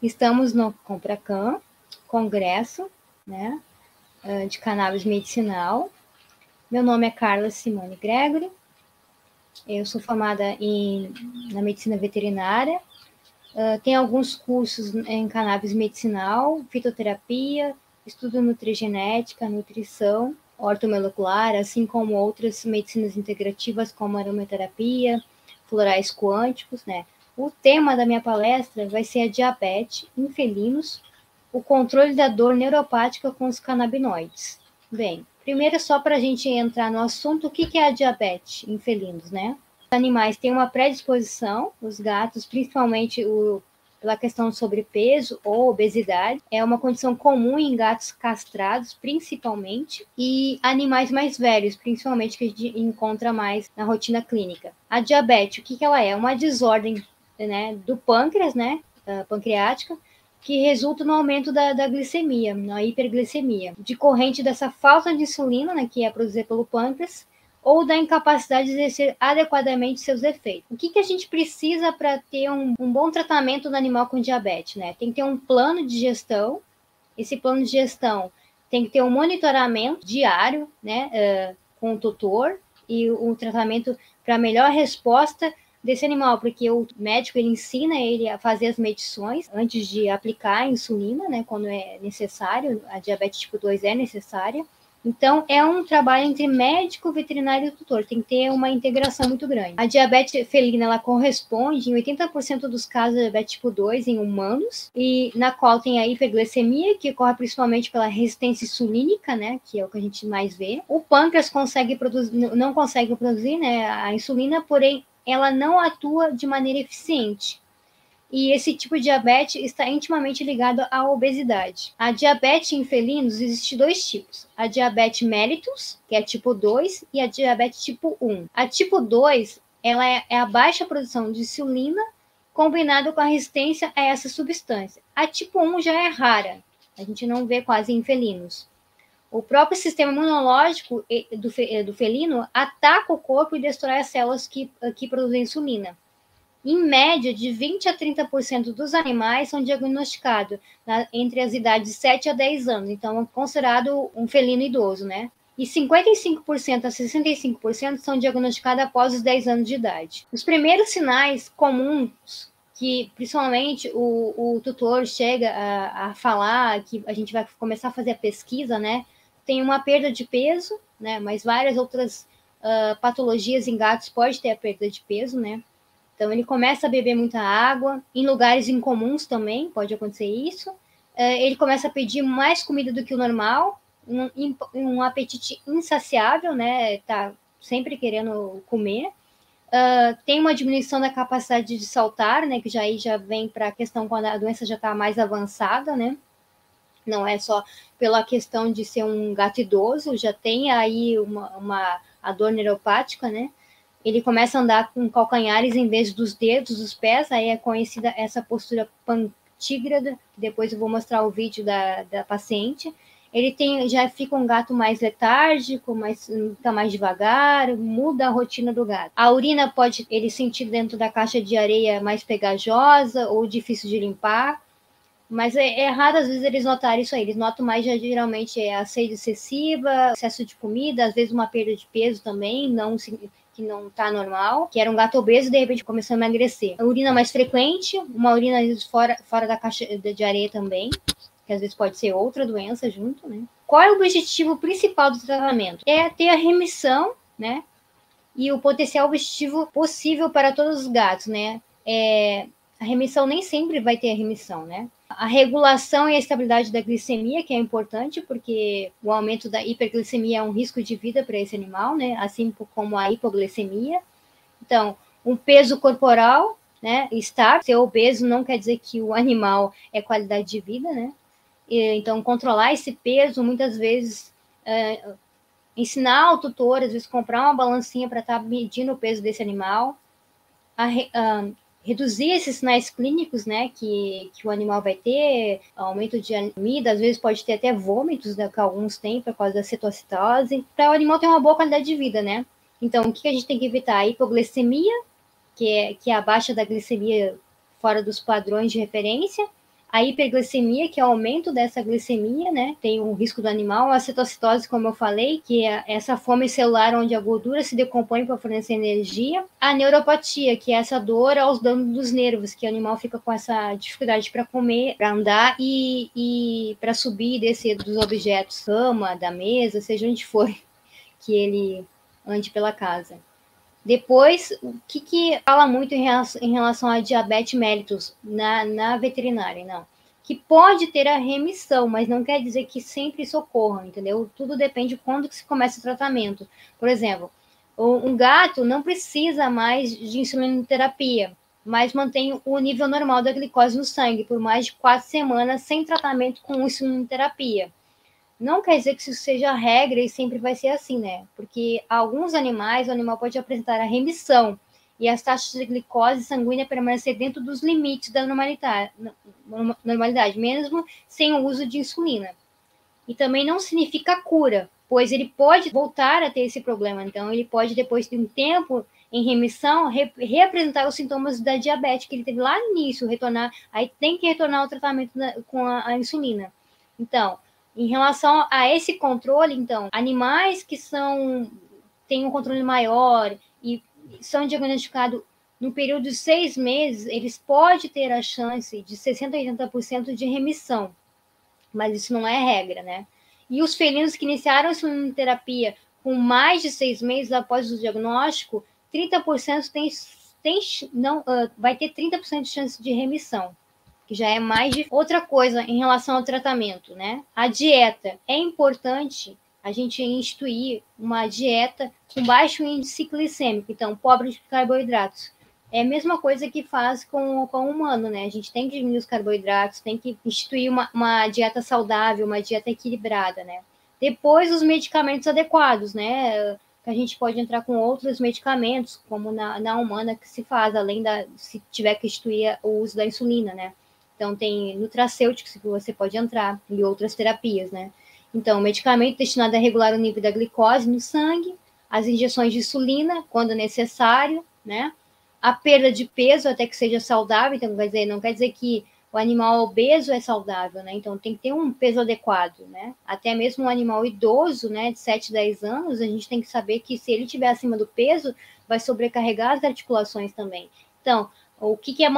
Estamos no CompraCan, congresso, né, de cannabis medicinal. Meu nome é Carla Simone Gregory, eu sou formada na medicina veterinária, tenho alguns cursos em cannabis medicinal, fitoterapia, estudo nutrigenética, nutrição, ortomolecular, assim como outras medicinas integrativas como aromaterapia, florais quânticos, né? O tema da minha palestra vai ser a diabetes em felinos, o controle da dor neuropática com os canabinoides. Bem, primeiro só para a gente entrar no assunto, o que é a diabetes em felinos, né? Os animais têm uma predisposição, os gatos, principalmente pela questão de sobrepeso ou obesidade, é uma condição comum em gatos castrados, principalmente, e animais mais velhos, principalmente, que a gente encontra mais na rotina clínica. A diabetes, o que ela é? Uma desordem, né, do pâncreas, né, pancreática, que resulta no aumento da glicemia, na hiperglicemia, decorrente dessa falta de insulina, né, que é produzida pelo pâncreas, ou da incapacidade de exercer adequadamente seus efeitos. O que a gente precisa para ter um bom tratamento do animal com diabetes, né? Tem que ter um plano de gestão. Esse plano de gestão tem que ter um monitoramento diário, né, com o tutor, e um tratamento para melhor resposta desse animal, porque o médico ele ensina ele a fazer as medições antes de aplicar a insulina, né, quando é necessário, a diabetes tipo 2 é necessária. Então, é um trabalho entre médico, veterinário e tutor. Tem que ter uma integração muito grande. A diabetes felina, ela corresponde em 80% dos casos de diabetes tipo 2 em humanos, e na qual tem a hiperglicemia, que ocorre principalmente pela resistência insulínica, né, que é o que a gente mais vê. O pâncreas não consegue produzir, né, a insulina, porém, ela não atua de maneira eficiente. E esse tipo de diabetes está intimamente ligado à obesidade. A diabetes em felinos existe dois tipos. A diabetes mellitus, que é tipo 2, e a diabetes tipo 1. A tipo 2, ela é a baixa produção de insulina combinado com a resistência a essa substância. A tipo 1 já é rara, a gente não vê quase em felinos. O próprio sistema imunológico do felino ataca o corpo e destrói as células que produzem insulina. Em média, de 20 a 30% dos animais são diagnosticados entre as idades de 7 a 10 anos, então é considerado um felino idoso, né? E 55% a 65% são diagnosticados após os 10 anos de idade. Os primeiros sinais comuns que, principalmente, o tutor chega a falar, que a gente vai começar a fazer a pesquisa, né? Tem uma perda de peso, né? Mas várias outras patologias em gatos pode ter a perda de peso, né? Então, ele começa a beber muita água, em lugares incomuns também, pode acontecer isso. Ele começa a pedir mais comida do que o normal, um apetite insaciável, né? Tá sempre querendo comer. Tem uma diminuição da capacidade de saltar, né? Que já vem para a questão quando a doença já está mais avançada, né? Não é só pela questão de ser um gato idoso, já tem aí a dor neuropática, né? Ele começa a andar com calcanhares em vez dos dedos dos pés, aí é conhecida essa postura pantígrada, que depois eu vou mostrar o vídeo da paciente. Ele já fica um gato mais letárgico, fica mais devagar, muda a rotina do gato. A urina pode ele sentir dentro da caixa de areia mais pegajosa ou difícil de limpar, mas é raro às vezes eles notarem isso aí. Eles notam mais geralmente a sede excessiva, excesso de comida, às vezes uma perda de peso também, que não está normal, que era um gato obeso e de repente começou a emagrecer. A urina mais frequente, uma urina às vezes fora da caixa de areia também, que às vezes pode ser outra doença junto, né? Qual é o objetivo principal do tratamento? É ter a remissão, né? E o potencial objetivo possível para todos os gatos, né? A remissão nem sempre vai ter a remissão, né? A regulação e a estabilidade da glicemia, que é importante, porque o aumento da hiperglicemia é um risco de vida para esse animal, né? Assim como a hipoglicemia. Então, um peso corporal, né? Estar, ser obeso não quer dizer que o animal é qualidade de vida, né? Então, controlar esse peso, muitas vezes, ensinar ao tutor, às vezes, comprar uma balancinha para estar medindo o peso desse animal, reduzir esses sinais clínicos, né, que o animal vai ter, aumento de amida, às vezes pode ter até vômitos, né, que alguns têm por causa da cetocitose, para o animal ter uma boa qualidade de vida, né. Então, o que a gente tem que evitar? A hipoglicemia, que é a baixa da glicemia fora dos padrões de referência, a hiperglicemia, que é o aumento dessa glicemia, né? Tem o risco do animal, a cetocitose, como eu falei, que é essa fome celular onde a gordura se decompõe para fornecer energia. A neuropatia, que é essa dor aos danos dos nervos, que o animal fica com essa dificuldade para comer, para andar e para subir e descer dos objetos, cama, da mesa, seja onde for que ele ande pela casa. Depois, o que fala muito em relação a diabetes mellitus na veterinária, não? Que pode ter a remissão, mas não quer dizer que sempre isso ocorra, entendeu? Tudo depende de quando que se começa o tratamento. Por exemplo, um gato não precisa mais de insulinoterapia, mas mantém o nível normal da glicose no sangue por mais de 4 semanas sem tratamento com insulinoterapia. Não quer dizer que isso seja a regra e sempre vai ser assim, né? Porque alguns animais, o animal pode apresentar a remissão e as taxas de glicose sanguínea permanecer dentro dos limites da normalidade, mesmo sem o uso de insulina. E também não significa cura, pois ele pode voltar a ter esse problema. Então, ele pode, depois de um tempo em remissão, reapresentar os sintomas da diabetes que ele teve lá no início, retornar, aí tem que retornar ao tratamento com a insulina. Então, em relação a esse controle, então, animais que têm um controle maior e são diagnosticados no período de 6 meses, eles podem ter a chance de 60% a 80% de remissão, mas isso não é regra, né? E os felinos que iniciaram a insulinoterapia com mais de 6 meses após o diagnóstico, 30% vai ter 30% de chance de remissão, que já é mais de outra coisa em relação ao tratamento, né? A dieta. É importante a gente instituir uma dieta com baixo índice glicêmico, então, pobre de carboidratos. É a mesma coisa que faz com o humano, né? A gente tem que diminuir os carboidratos, tem que instituir uma dieta saudável, uma dieta equilibrada, né? Depois, os medicamentos adequados, né? Que a gente pode entrar com outros medicamentos, como na humana que se faz, além se tiver que instituir o uso da insulina, né? Então, tem nutracêuticos que você pode entrar e outras terapias, né? Então, medicamento destinado a regular o nível da glicose no sangue, as injeções de insulina, quando necessário, né? A perda de peso até que seja saudável, então, não quer dizer que o animal obeso é saudável, né? Então, tem que ter um peso adequado, né? Até mesmo um animal idoso, né, de 7, 10 anos, a gente tem que saber que se ele estiver acima do peso, vai sobrecarregar as articulações também. Então, o que é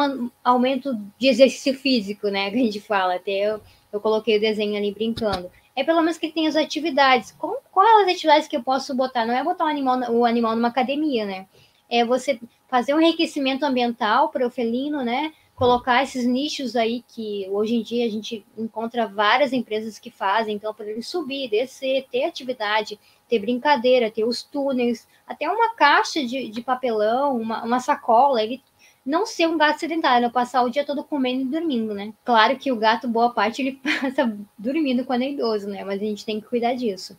aumento de exercício físico, né? Que a gente fala, até eu coloquei o desenho ali brincando. É pelo menos que ele tenha as atividades. Quais as atividades que eu posso botar? Não é botar o animal numa academia, né? É você fazer um enriquecimento ambiental para o felino, né? Colocar esses nichos aí que hoje em dia a gente encontra várias empresas que fazem, então, para ele subir, descer, ter atividade, ter brincadeira, ter os túneis, até uma caixa de papelão, uma sacola, ele não ser um gato sedentário, passar o dia todo comendo e dormindo, né? Claro que o gato, boa parte, ele passa dormindo quando é idoso, né? Mas a gente tem que cuidar disso.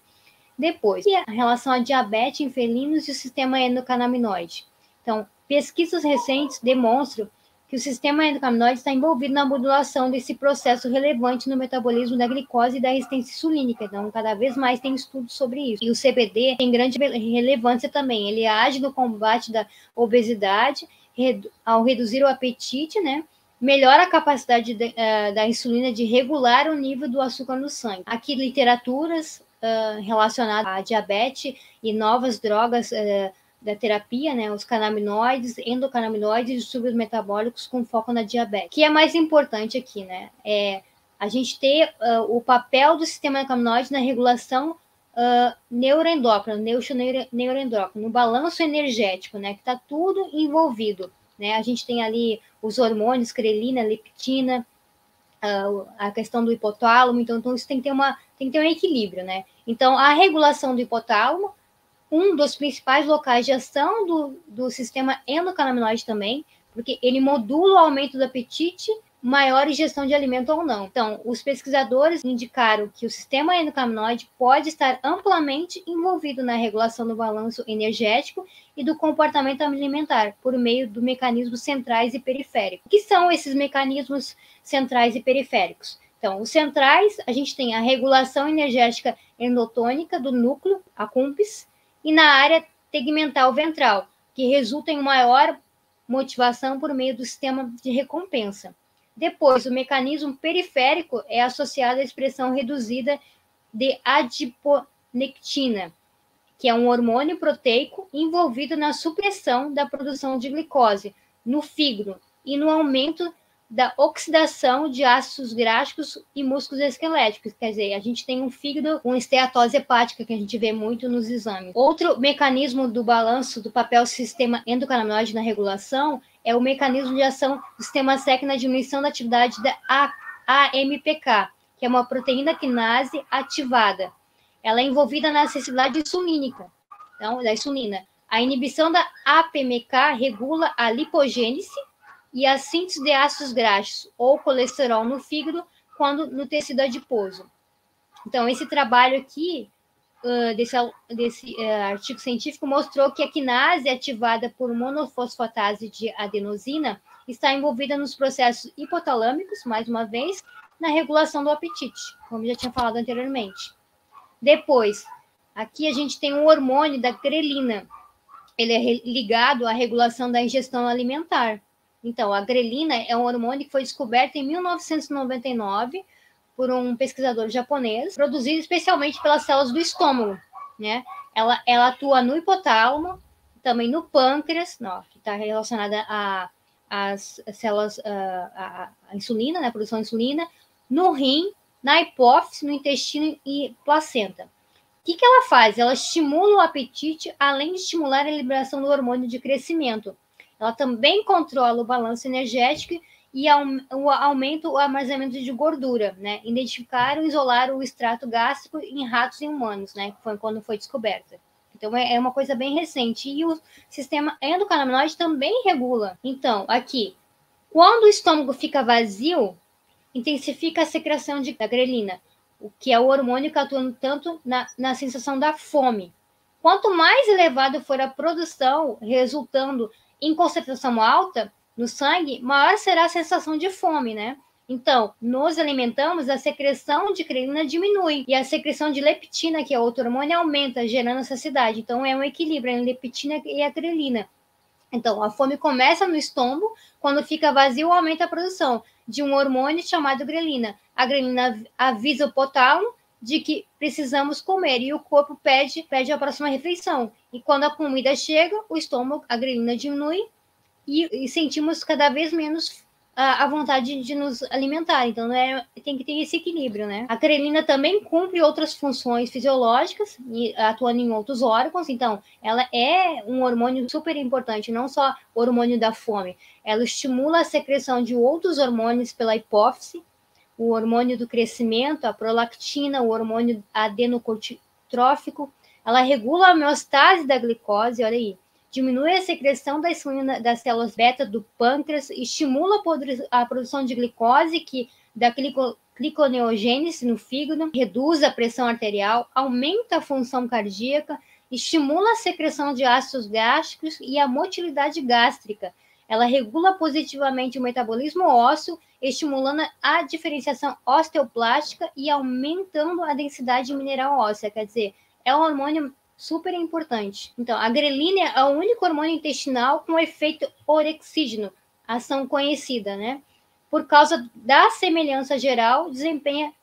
Depois, a relação a diabetes em felinos e o sistema endocannabinoide. Então, pesquisas recentes demonstram que o sistema endocannabinoide está envolvido na modulação desse processo relevante no metabolismo da glicose e da resistência insulínica. Então, cada vez mais tem estudos sobre isso. E o CBD tem grande relevância também. Ele age no combate da obesidade, ao reduzir o apetite, né? Melhora a capacidade da insulina de regular o nível do açúcar no sangue. Aqui, literaturas relacionadas à diabetes e novas drogas da terapia, né? Os canabinoides, endocannabinoides e substâncias metabólicos com foco na diabetes. O que é mais importante aqui, né? É a gente ter o papel do sistema endocannabinoide na regulação neuroendócrino, no balanço energético, né? Que está tudo envolvido, né? A gente tem ali os hormônios, grelina, leptina, a questão do hipotálamo, então isso tem que ter um equilíbrio, né? Então, a regulação do hipotálamo, um dos principais locais de ação do sistema endocannabinoide também, porque ele modula o aumento do apetite, maior ingestão de alimento ou não. Então, os pesquisadores indicaram que o sistema endocannabinoide pode estar amplamente envolvido na regulação do balanço energético e do comportamento alimentar, por meio de mecanismos centrais e periféricos. O que são esses mecanismos centrais e periféricos? Então, os centrais, a gente tem a regulação energética endotônica do núcleo, a CUMPS, e na área tegmental ventral, que resulta em maior motivação por meio do sistema de recompensa. Depois, o mecanismo periférico é associado à expressão reduzida de adiponectina, que é um hormônio proteico envolvido na supressão da produção de glicose no fígado e no aumento da oxidação de ácidos graxos e músculos esqueléticos. Quer dizer, a gente tem um fígado com esteatose hepática, que a gente vê muito nos exames. Outro mecanismo do balanço do papel do sistema endocannabinoide na regulação é o mecanismo de ação do sistema SEC na diminuição da atividade da AMPK, que é uma proteína quinase ativada. Ela é envolvida na acessibilidade insulínica, então, da insulina. A inibição da APMK regula a lipogênese e a síntese de ácidos graxos ou colesterol no fígado quando no tecido adiposo. Então, esse trabalho aqui, desse artigo científico, mostrou que a quinase ativada por monofosfatase de adenosina está envolvida nos processos hipotalâmicos, mais uma vez, na regulação do apetite, como já tinha falado anteriormente. Depois, aqui a gente tem um hormônio da grelina. Ele é ligado à regulação da ingestão alimentar. Então, a grelina é um hormônio que foi descoberto em 1999 por um pesquisador japonês, produzido especialmente pelas células do estômago, né? Ela atua no hipotálamo, também no pâncreas, que está relacionada às células, à insulina, né? A produção de insulina, no rim, na hipófise, no intestino e placenta. O que ela faz? Ela estimula o apetite, além de estimular a liberação do hormônio de crescimento. Ela também controla o balanço energético e aumenta o armazenamento de gordura, né? Identificaram e isolaram o extrato gástrico em ratos e humanos, né? Foi quando foi descoberta. Então, é uma coisa bem recente. E o sistema endocannabinoide também regula. Então, aqui, quando o estômago fica vazio, intensifica a secreção da grelina, o que é o hormônio que atua tanto na sensação da fome. Quanto mais elevada for a produção, resultando em concentração alta no sangue, maior será a sensação de fome, né? Então, nos alimentamos, a secreção de grelina diminui e a secreção de leptina, que é outro hormônio, aumenta, gerando saciedade. Então, é um equilíbrio entre a leptina e a grelina. Então, a fome começa no estômago, quando fica vazio, aumenta a produção de um hormônio chamado grelina. A grelina avisa o hipotálamo de que precisamos comer e o corpo pede a próxima refeição. E quando a comida chega, o estômago, a grelina diminui e sentimos cada vez menos a vontade de nos alimentar. Então, tem que ter esse equilíbrio, né? A grelina também cumpre outras funções fisiológicas, atuando em outros órgãos. Então, ela é um hormônio super importante, não só o hormônio da fome. Ela estimula a secreção de outros hormônios pela hipófise, o hormônio do crescimento, a prolactina, o hormônio adenocortitrófico. Ela regula a homeostase da glicose, olha aí. Diminui a secreção da insulina das células beta do pâncreas, estimula a produção de glicose, da gliconeogênese no fígado, reduz a pressão arterial, aumenta a função cardíaca, estimula a secreção de ácidos gástricos e a motilidade gástrica. Ela regula positivamente o metabolismo ósseo, estimulando a diferenciação osteoplástica e aumentando a densidade mineral óssea. Quer dizer, é um hormônio super importante. Então, a grelina é o único hormônio intestinal com efeito orexígeno, ação conhecida, né? Por causa da semelhança geral desempenhada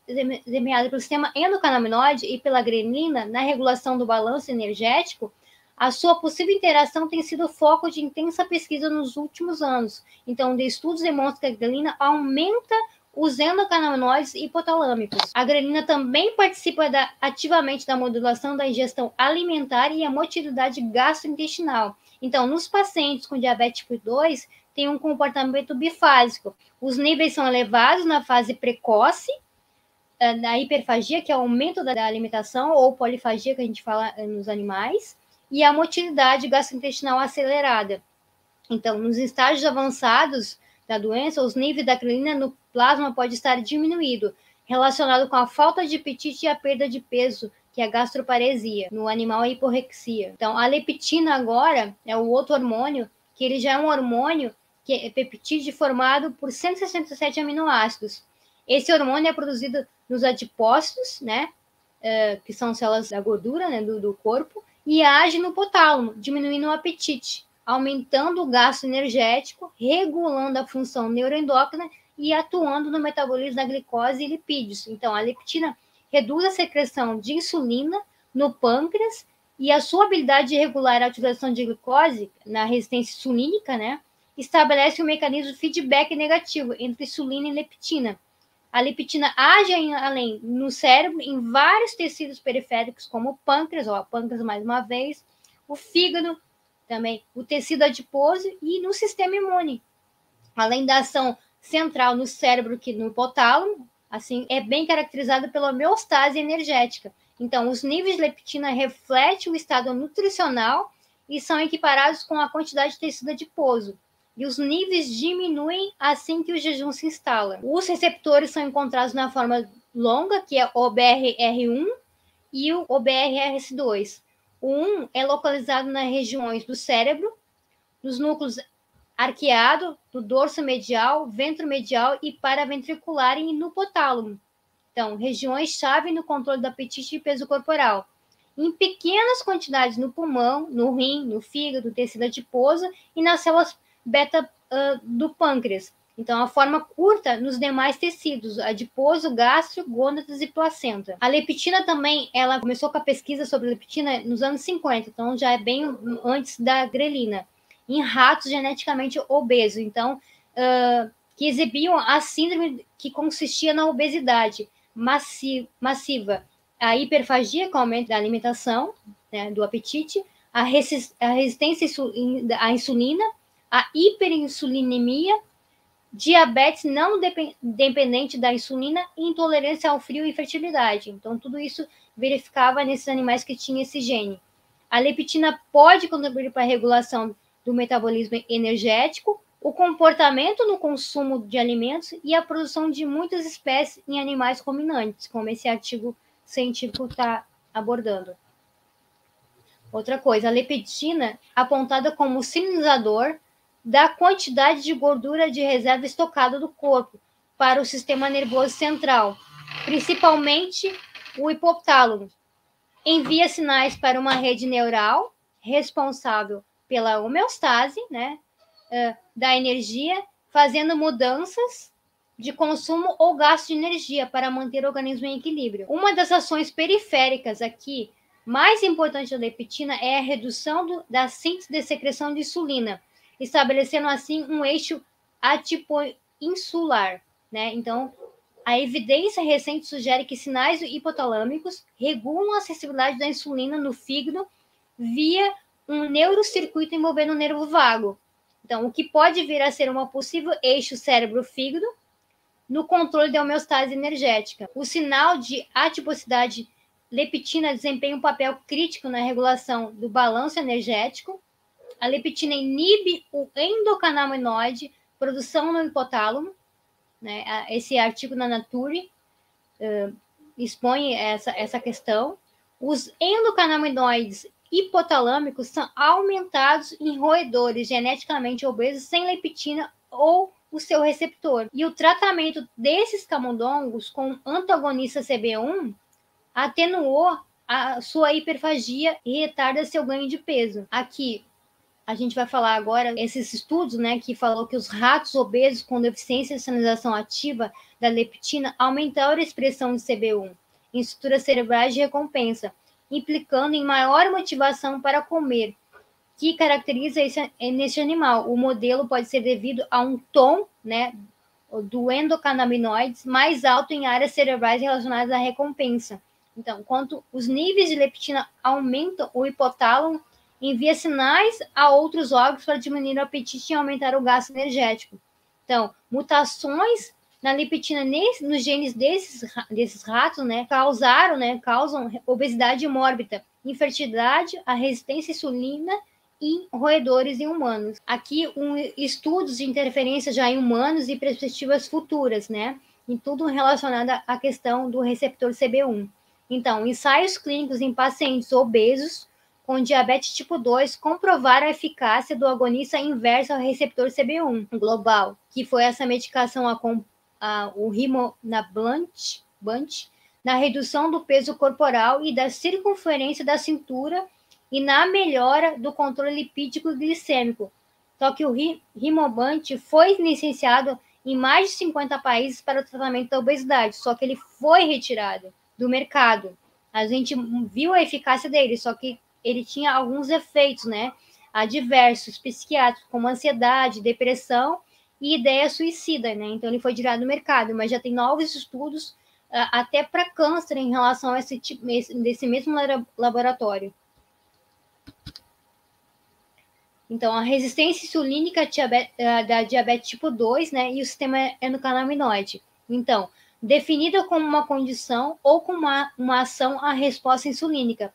pelo sistema endocannabinoide e pela grelina na regulação do balanço energético, a sua possível interação tem sido foco de intensa pesquisa nos últimos anos. Então, de estudos demonstram que a grelina aumenta os endocannabinoides hipotalâmicos. A grelina também participa ativamente da modulação da ingestão alimentar e a motilidade gastrointestinal. Então, nos pacientes com diabetes tipo 2, tem um comportamento bifásico. Os níveis são elevados na fase precoce, da hiperfagia, que é o aumento da alimentação, ou polifagia, que a gente fala nos animais, e a motilidade gastrointestinal acelerada. Então, nos estágios avançados da doença, os níveis da grelina no plasma pode estar diminuído, relacionado com a falta de apetite e a perda de peso, que é a gastroparesia. No animal, a hiporexia. Então, a leptina agora é o outro hormônio, que ele já é um hormônio que é peptídeo formado por 167 aminoácidos. Esse hormônio é produzido nos adipócitos, né, que são células da gordura, né, do corpo, e age no hipotálamo, diminuindo o apetite, aumentando o gasto energético, regulando a função neuroendócrina e atuando no metabolismo da glicose e lipídios. Então, a leptina reduz a secreção de insulina no pâncreas e a sua habilidade de regular a utilização de glicose na resistência insulínica, né, estabelece um mecanismo de feedback negativo entre insulina e leptina. A leptina age além no cérebro, em vários tecidos periféricos, como o pâncreas, ó, pâncreas mais uma vez, o fígado, também o tecido adiposo e no sistema imune. Além da ação central no cérebro, que no hipotálamo, assim, é bem caracterizado pela homeostase energética. Então, os níveis de leptina refletem o estado nutricional e são equiparados com a quantidade de tecido adiposo. E os níveis diminuem assim que o jejum se instala. Os receptores são encontrados na forma longa, que é o BRR1 e o OBRS2. O 1 é localizado nas regiões do cérebro, nos núcleos arqueado, do dorso medial, ventromedial e paraventricular e no hipotálamo. Então, regiões-chave no controle do apetite e peso corporal. Em pequenas quantidades no pulmão, no rim, no fígado, tecido adiposo e nas células beta do pâncreas. Então, a forma curta nos demais tecidos, adiposo, gástrico, gônadas e placenta. A leptina também, ela começou com a pesquisa sobre leptina nos anos 50, então já é bem antes da grelina, em ratos geneticamente obesos, então, que exibiam a síndrome que consistia na obesidade massiva, a hiperfagia, com o aumento da alimentação, né, do apetite, a resistência à insulina, a hiperinsulinemia, diabetes não dependente da insulina e intolerância ao frio e infertilidade. Então, tudo isso verificava nesses animais que tinham esse gene. A leptina pode contribuir para a regulação do metabolismo energético, o comportamento no consumo de alimentos e a produção de muitas espécies em animais ruminantes, como esse artigo científico está abordando. Outra coisa, a leptina, apontada como sinalizador da quantidade de gordura de reserva estocada do corpo para o sistema nervoso central, principalmente o hipotálamo. Envia sinais para uma rede neural responsável pela homeostase, né, da energia, fazendo mudanças de consumo ou gasto de energia para manter o organismo em equilíbrio. Uma das ações periféricas aqui mais importante da leptina é a redução da síntese de secreção de insulina, estabelecendo assim um eixo atipo-insular, né? Então, a evidência recente sugere que sinais hipotalâmicos regulam a acessibilidade da insulina no fígado via um neurocircuito envolvendo o nervo vago. Então, o que pode vir a ser uma possível eixo cérebro-fígado no controle da homeostase energética. O sinal de adiposidade leptina desempenha um papel crítico na regulação do balanço energético. A leptina inibe o endocannabinoide, produção no hipotálamo, né? Esse artigo na Nature expõe essa questão. Os endocannabinoides hipotalâmicos são aumentados em roedores geneticamente obesos sem leptina ou o seu receptor. E o tratamento desses camundongos com antagonista CB1 atenuou a sua hiperfagia e retarda seu ganho de peso. Aqui, a gente vai falar agora esses estudos, né, que falou que os ratos obesos com deficiência de sinalização ativa da leptina aumentaram a expressão de CB1 em estruturas cerebrais de recompensa, implicando em maior motivação para comer, que caracteriza nesse animal. O modelo pode ser devido a um tom, né, do endocannabinoides mais alto em áreas cerebrais relacionadas à recompensa. Então, quanto os níveis de leptina aumentam, o hipotálamo envia sinais a outros órgãos para diminuir o apetite e aumentar o gasto energético. Então, mutações na leptina nos genes desses ratos, né, causam obesidade mórbida, infertilidade, a resistência à insulina em roedores e humanos. Aqui, estudos de interferência já em humanos e perspectivas futuras, né, em tudo relacionado à questão do receptor CB1. Então, ensaios clínicos em pacientes obesos com diabetes tipo 2 comprovaram a eficácia do agonista inverso ao receptor CB1 global, que foi essa medicação, o Rimonabant, na redução do peso corporal e da circunferência da cintura e na melhora do controle lipídico e glicêmico. Só que o Rimobant foi licenciado em mais de 50 países para o tratamento da obesidade, só que ele foi retirado do mercado. A gente viu a eficácia dele, só que ele tinha alguns efeitos, né, adversos psiquiátricos, como ansiedade, depressão e ideia suicida, né? Então ele foi tirado do mercado, mas já tem novos estudos até para câncer em relação a desse mesmo laboratório. Então, a resistência insulínica da diabetes tipo 2, né, e o sistema endocannabinoide. Então, definida como uma condição ou como uma ação à resposta insulínica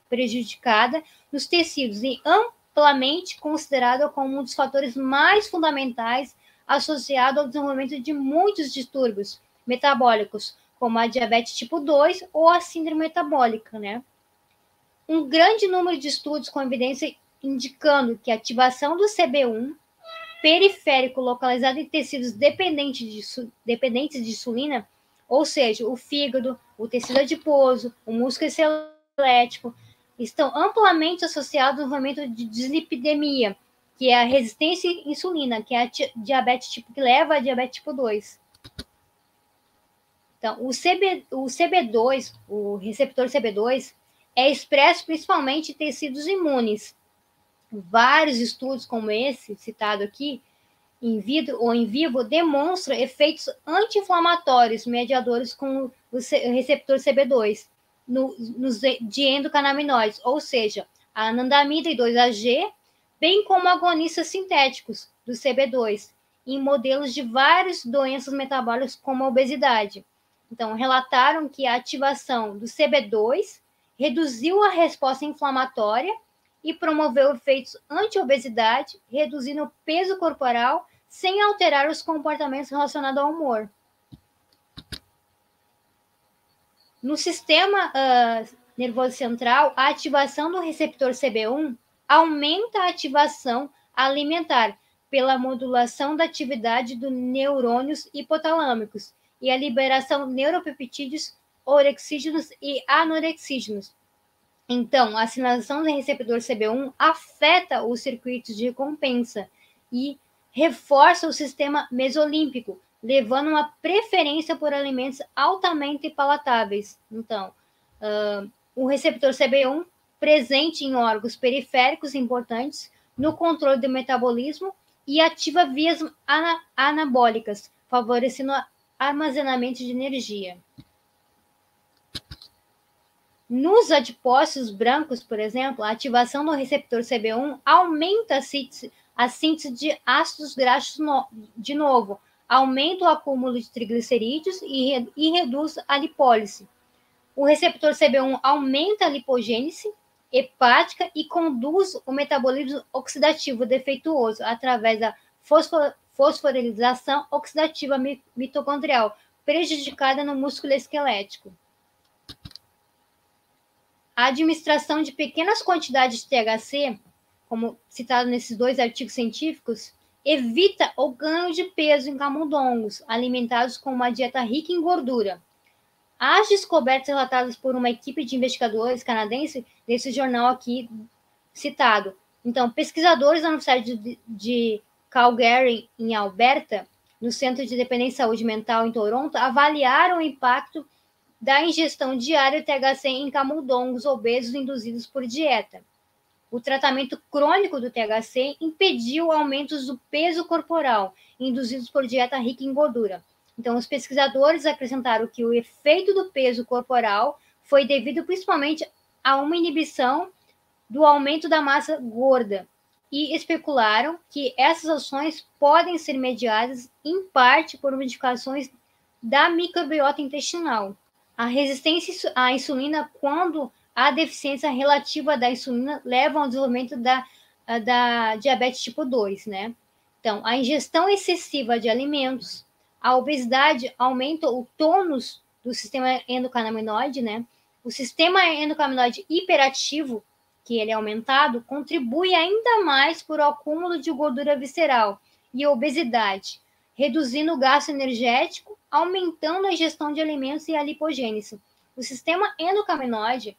prejudicada nos tecidos e amplamente considerada como um dos fatores mais fundamentais associado ao desenvolvimento de muitos distúrbios metabólicos, como a diabetes tipo 2 ou a síndrome metabólica, né? Um grande número de estudos com evidência indicando que a ativação do CB1 periférico localizado em tecidos dependentes de insulina, ou seja, o fígado, o tecido adiposo, o músculo esquelético, estão amplamente associados ao desenvolvimento de dislipidemia, que é a resistência à insulina, que é a diabetes tipo que leva a diabetes tipo 2. Então, o CB2, o receptor CB2, é expresso principalmente em tecidos imunes. Vários estudos como esse, citado aqui, em vitro ou em vivo, demonstram efeitos anti-inflamatórios mediadores com o receptor CB2 de endocannabinoides, ou seja, a anandamida e 2-AG, bem como agonistas sintéticos do CB2, em modelos de várias doenças metabólicas como a obesidade. Então, relataram que a ativação do CB2 reduziu a resposta inflamatória e promoveu efeitos anti-obesidade, reduzindo o peso corporal sem alterar os comportamentos relacionados ao humor. No sistema nervoso central, a ativação do receptor CB1 aumenta a ativação alimentar pela modulação da atividade dos neurônios hipotalâmicos e a liberação de neuropeptídeos orexígenos e anorexígenos. Então, a sinalização do receptor CB1 afeta os circuitos de recompensa e reforça o sistema mesolímpico, levando uma preferência por alimentos altamente palatáveis. Então, o receptor CB1 presente em órgãos periféricos importantes no controle do metabolismo e ativa vias anabólicas, favorecendo o armazenamento de energia. Nos adipócitos brancos, por exemplo, a ativação do receptor CB1 aumenta a síntese de ácidos graxos de novo, aumenta o acúmulo de triglicerídeos e reduz a lipólise. O receptor CB1 aumenta a lipogênese hepática e conduz o metabolismo oxidativo defeituoso através da fosforilização oxidativa mitocondrial, prejudicada no músculo esquelético. A administração de pequenas quantidades de THC, como citado nesses 2 artigos científicos, evita o ganho de peso em camundongos alimentados com uma dieta rica em gordura. As descobertas relatadas por uma equipe de investigadores canadense desse jornal aqui citado. Então, pesquisadores da Universidade de Calgary, em Alberta, no Centro de Dependência e Saúde Mental em Toronto, avaliaram o impacto da ingestão diária de THC em camundongos obesos induzidos por dieta. O tratamento crônico do THC impediu aumentos do peso corporal induzidos por dieta rica em gordura. Então, os pesquisadores acrescentaram que o efeito do peso corporal foi devido principalmente a uma inibição do aumento da massa gorda e especularam que essas ações podem ser mediadas, em parte, por modificações da microbiota intestinal. A resistência à insulina, quando a deficiência relativa da insulina leva ao desenvolvimento da diabetes tipo 2, né? Então, a ingestão excessiva de alimentos, a obesidade aumenta o tônus do sistema endocannabinoide, né? O sistema endocannabinoide hiperativo, que ele é aumentado, contribui ainda mais para o acúmulo de gordura visceral e obesidade, reduzindo o gasto energético, aumentando a ingestão de alimentos e a lipogênese. O sistema endocannabinoide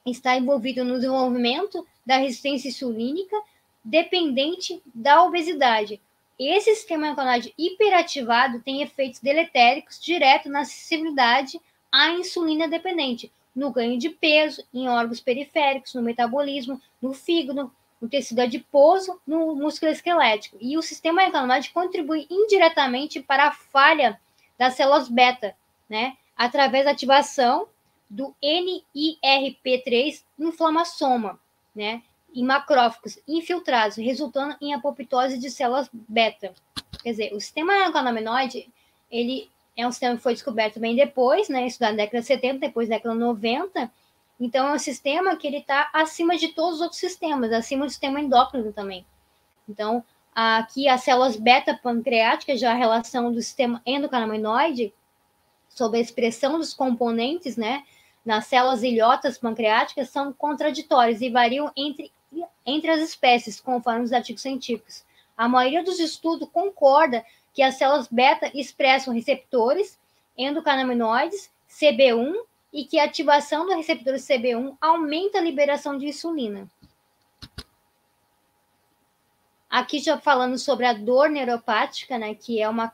está envolvido no desenvolvimento da resistência insulínica dependente da obesidade esse sistema endocannabinoide hiperativado tem efeitos deletéricos direto na sensibilidade à insulina dependente, no ganho de peso, em órgãos periféricos, no metabolismo, no fígado, no tecido adiposo, no músculo esquelético. E o sistema endocannabinoide contribui indiretamente para a falha das células beta, né, através da ativação do NIRP3 inflamassoma, né, em macrófagos infiltrados, resultando em apoptose de células beta. Quer dizer, o sistema endocannabinoide, ele é um sistema que foi descoberto bem depois, né, isso da década de 70, depois da década de 90, então é um sistema que ele está acima de todos os outros sistemas, acima do sistema endócrino também. Então, aqui as células beta-pancreáticas, já a relação do sistema endocannabinoide, sobre a expressão dos componentes, né, nas células ilhotas pancreáticas, são contraditórias e variam entre as espécies, conforme os artigos científicos. A maioria dos estudos concorda que as células beta expressam receptores endocannabinoides, CB1, e que a ativação do receptor CB1 aumenta a liberação de insulina. Aqui já falando sobre a dor neuropática, né, que é uma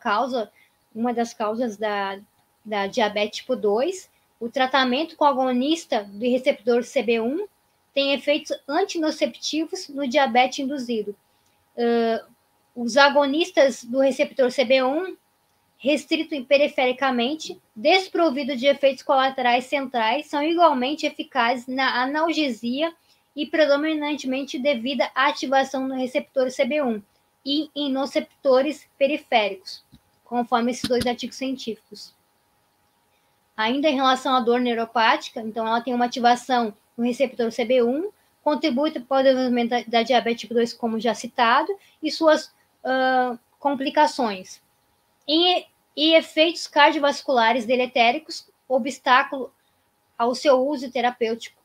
das causas da diabetes tipo 2, o tratamento com agonista do receptor CB1 tem efeitos antinociceptivos no diabetes induzido. Os agonistas do receptor CB1, restrito perifericamente, desprovido de efeitos colaterais centrais, são igualmente eficazes na analgesia e predominantemente devido à ativação do receptor CB1 e em nociceptores periféricos, conforme esses dois artigos científicos. Ainda em relação à dor neuropática, então ela tem uma ativação no receptor CB1, contribui para o desenvolvimento da diabetes tipo 2, como já citado, e suas complicações. E efeitos cardiovasculares deletéricos, obstáculo ao seu uso terapêutico.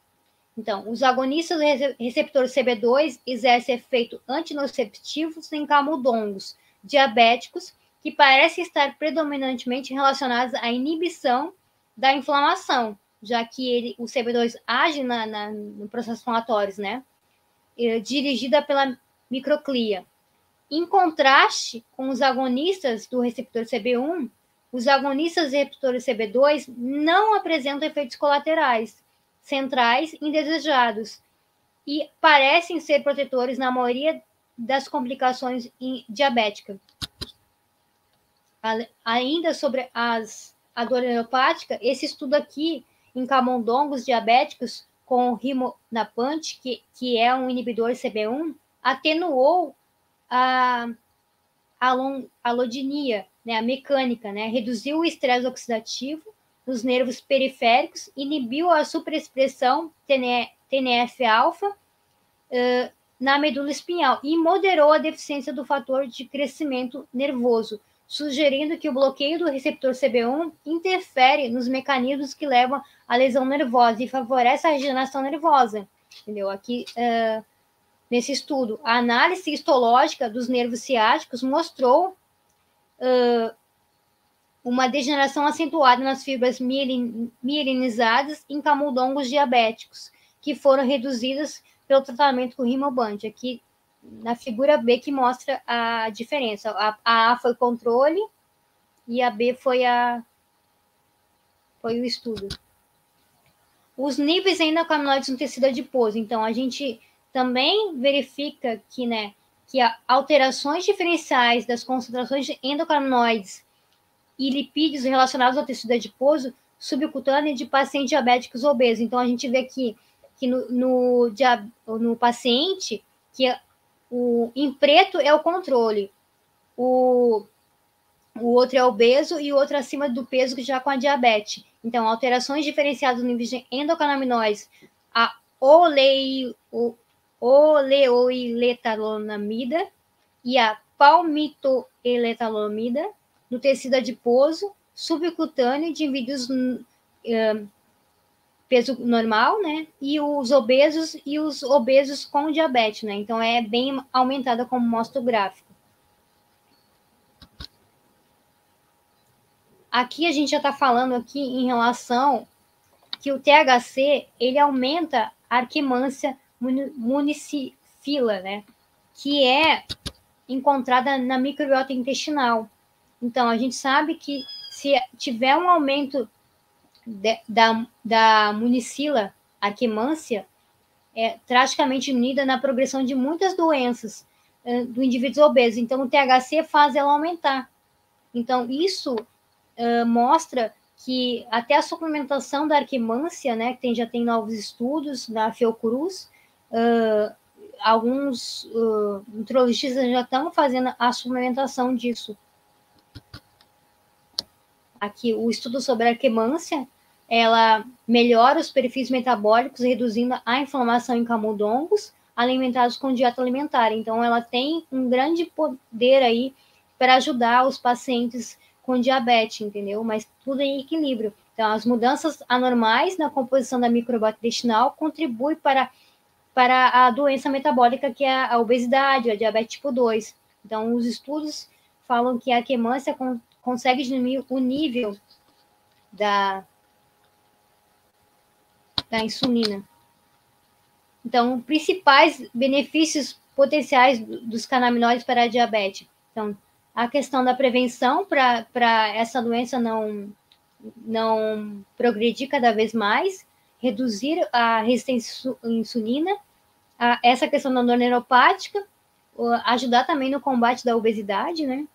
Então, os agonistas do receptor CB2 exercem efeito antinociceptivos em camundongos diabéticos que parecem estar predominantemente relacionados à inibição da inflamação, já que o CB2 age no processo inflamatório, né? Dirigida pela microglia. Em contraste com os agonistas do receptor CB1, os agonistas do receptor CB2 não apresentam efeitos colaterais centrais indesejados e parecem ser protetores na maioria das complicações diabéticas. Ainda sobre a dor neuropática, esse estudo aqui em camundongos diabéticos com rimonabant, que é um inibidor CB1, atenuou a alodinia, né, a mecânica, né, reduziu o estresse oxidativo nos nervos periféricos, inibiu a superexpressão TNF-alfa na medula espinhal e moderou a deficiência do fator de crescimento nervoso, sugerindo que o bloqueio do receptor CB1 interfere nos mecanismos que levam à lesão nervosa e favorece a regeneração nervosa. Entendeu? Aqui, nesse estudo, a análise histológica dos nervos ciáticos mostrou uma degeneração acentuada nas fibras mielinizadas em camundongos diabéticos, que foram reduzidas pelo tratamento com rimobant. Aqui na figura B que mostra a diferença. A foi o controle e a B foi o estudo. Os níveis endocannabinoides no tecido adiposo. Então, a gente também verifica que, né, que alterações diferenciais das concentrações de endocannabinoides e lipídios relacionados ao tecido adiposo subcutâneo de pacientes diabéticos obesos. Então, a gente vê aqui que no paciente, que em preto é o controle, o outro é obeso e o outro acima do peso, já com a diabetes. Então, alterações diferenciadas no nível de endocannabinoides, a oleoiletanolamida e a palmitoiletanolamida no tecido adiposo subcutâneo de indivíduos peso normal, né? E os obesos com diabetes, né? Então, é bem aumentada, como mostra o gráfico. Aqui a gente já está falando aqui em relação que o THC, ele aumenta a arquimância municifila, né? Que é encontrada na microbiota intestinal. Então, a gente sabe que se tiver um aumento da Municilla akkermansia, drasticamente unida na progressão de muitas doenças do indivíduo obeso. Então, o THC faz ela aumentar. Então, isso mostra que até a suplementação da akkermansia, né, que já tem novos estudos da Fiocruz, alguns nutrologistas já estão fazendo a suplementação disso. Aqui, o estudo sobre a akkermansia, ela melhora os perfis metabólicos, reduzindo a inflamação em camundongos alimentados com dieta alimentar. Então, ela tem um grande poder aí para ajudar os pacientes com diabetes, entendeu? Mas tudo em equilíbrio. Então, as mudanças anormais na composição da microbiota intestinal contribuem para a doença metabólica, que é a obesidade, a diabetes tipo 2. Então, os estudos falam que a akkermansia consegue diminuir o nível da insulina. Então, principais benefícios potenciais dos canabinoides para a diabetes. Então, a questão da prevenção para essa doença não progredir cada vez mais, reduzir a resistência à insulina, essa questão da dor neuropática, ajudar também no combate da obesidade, né?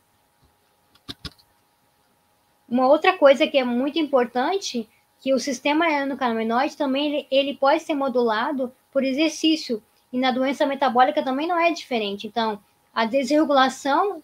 Uma outra coisa que é muito importante, que o sistema endocannabinoide também ele pode ser modulado por exercício, e na doença metabólica também não é diferente. Então, a desregulação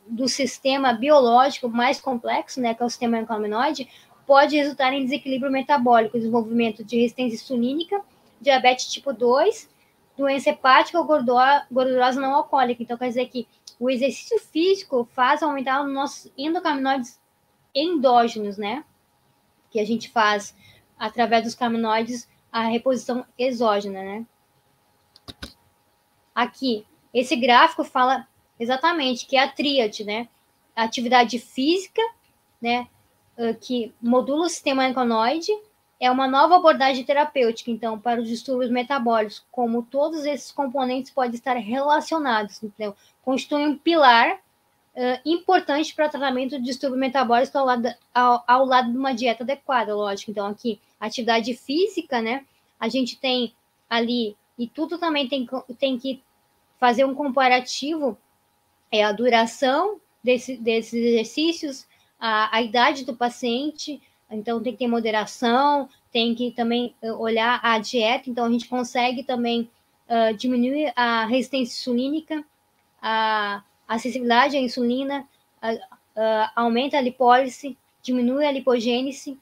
do sistema biológico mais complexo, né, que é o sistema endocannabinoide, pode resultar em desequilíbrio metabólico, desenvolvimento de resistência insulínica, diabetes tipo 2, doença hepática ou gordurosa não alcoólica. Então, quer dizer que o exercício físico faz aumentar os nossos endocannabinoides endógenos, né? Que a gente faz através dos canabinoides a reposição exógena, né? Aqui, esse gráfico fala exatamente que é a tríade, né? A atividade física, né? Que modula o sistema endocannabinoide, é uma nova abordagem terapêutica, então, para os distúrbios metabólicos, como todos esses componentes podem estar relacionados, então, constituem um pilar importante para o tratamento de distúrbio metabólico ao lado de uma dieta adequada, lógico. Então, aqui, atividade física, né? A gente tem ali, e tudo também tem que fazer um comparativo, a duração desses exercícios, a idade do paciente, então tem que ter moderação, tem que também olhar a dieta, então a gente consegue também diminuir a resistência insulínica, a sensibilidade à insulina, aumenta a lipólise, diminui a lipogênese,